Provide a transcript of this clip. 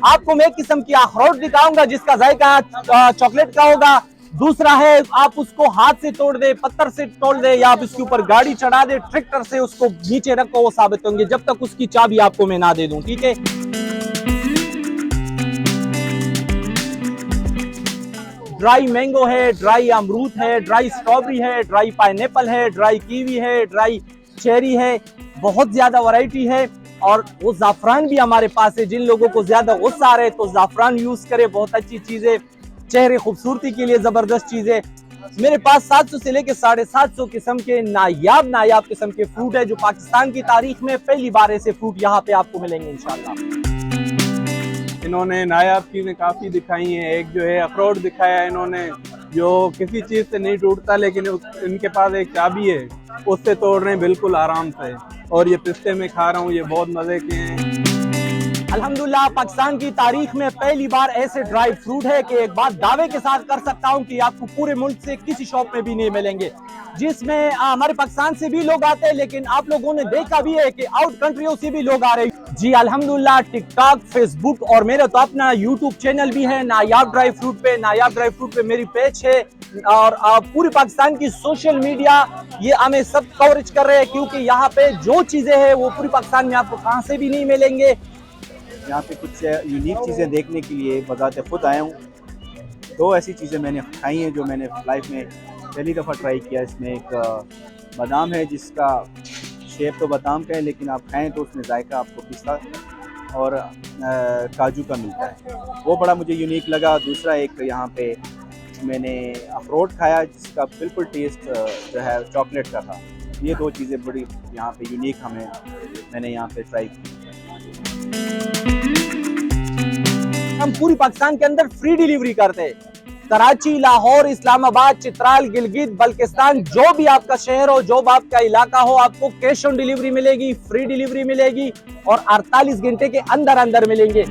आपको मैं एक किस्म की अखरोट दिखाऊंगा जिसका जायका चॉकलेट का होगा। दूसरा है आप उसको हाथ से तोड़ दे, पत्थर से तोड़ दे, या आप उसके ऊपर गाड़ी चढ़ा दे, ट्रैक्टर से उसको नीचे रखो, वो साबित होंगे जब तक उसकी चाबी आपको मैं ना दे दूं। ठीक है, ड्राई मैंगो है, ड्राई अमरूद है, ड्राई स्ट्रॉबेरी है, ड्राई पाइनएप्पल है, ड्राई कीवी है, ड्राई चेरी है, बहुत ज्यादा वैरायटी है। और वो जाफरान भी हमारे पास है। जिन लोगों को ज्यादा गुस्सा आ रहे तो जाफरान यूज करे, बहुत अच्छी चीज है, चेहरे खूबसूरती के लिए जबरदस्त चीज है। मेरे पास 700 से लेकर 750 किस्म के नायाब किस्म के फ्रूट है जो पाकिस्तान की तारीख में पहली बार ऐसे फ्रूट यहाँ पे आपको मिलेंगे इंशाल्लाह। इन्होंने नायाब चीज़ें काफ़ी दिखाई हैं। एक जो है अखरोट दिखाया है इन्होंने, जो किसी चीज़ से नहीं टूटता, लेकिन इनके पास एक चाबी है, उससे तोड़ रहे हैं बिल्कुल आराम से। और ये पिस्ते में खा रहा हूँ, ये बहुत मज़े के हैं। अल्हम्दुलिल्लाह पाकिस्तान की तारीख में पहली बार ऐसे ड्राई फ्रूट है कि एक बात दावे के साथ कर सकता हूं कि आपको पूरे मुल्क से किसी शॉप में भी नहीं मिलेंगे, जिसमें हमारे पाकिस्तान से भी लोग आते हैं, लेकिन आप लोगों ने देखा भी है कि आउट कंट्रियों से भी लोग आ रहे हैं। जी अल्हम्दुलिल्लाह टिकटॉक, फेसबुक और मेरा तो अपना यूट्यूब चैनल भी है नायाब ड्राई फ्रूट पे। नायाब ड्राई फ्रूट पे मेरी पेज है और पूरी पाकिस्तान की सोशल मीडिया ये हमें सब कवरेज कर रहे हैं, क्योंकि यहाँ पे जो चीजें हैं वो पूरी पाकिस्तान में आपको कहाँ से भी नहीं मिलेंगे। यहाँ पे कुछ यूनिक चीज़ें देखने के लिए बज़ाते खुद आया हूँ। दो ऐसी चीज़ें मैंने खाई हैं जो मैंने लाइफ में पहली दफ़ा ट्राई किया। इसमें एक बादाम है जिसका शेप तो बादाम का है, लेकिन आप खाएं तो उसमें जायका आपको पिस्ता और काजू का मिलता है, वो बड़ा मुझे यूनिक लगा। दूसरा एक यहाँ पे मैंने अखरोट खाया जिसका बिल्कुल टेस्ट जो है चॉकलेट का था। ये दो चीज़ें बड़ी यहाँ पे यूनिक मैंने यहाँ पे ट्राई की। हम पूरी पाकिस्तान के अंदर फ्री डिलीवरी करते हैं। कराची, लाहौर, इस्लामाबाद, चित्राल, गिलगित, बल्किस्तान, जो भी आपका शहर हो, जो भी आपका इलाका हो, आपको कैश ऑन डिलीवरी मिलेगी, फ्री डिलीवरी मिलेगी और 48 घंटे के अंदर अंदर मिलेंगे।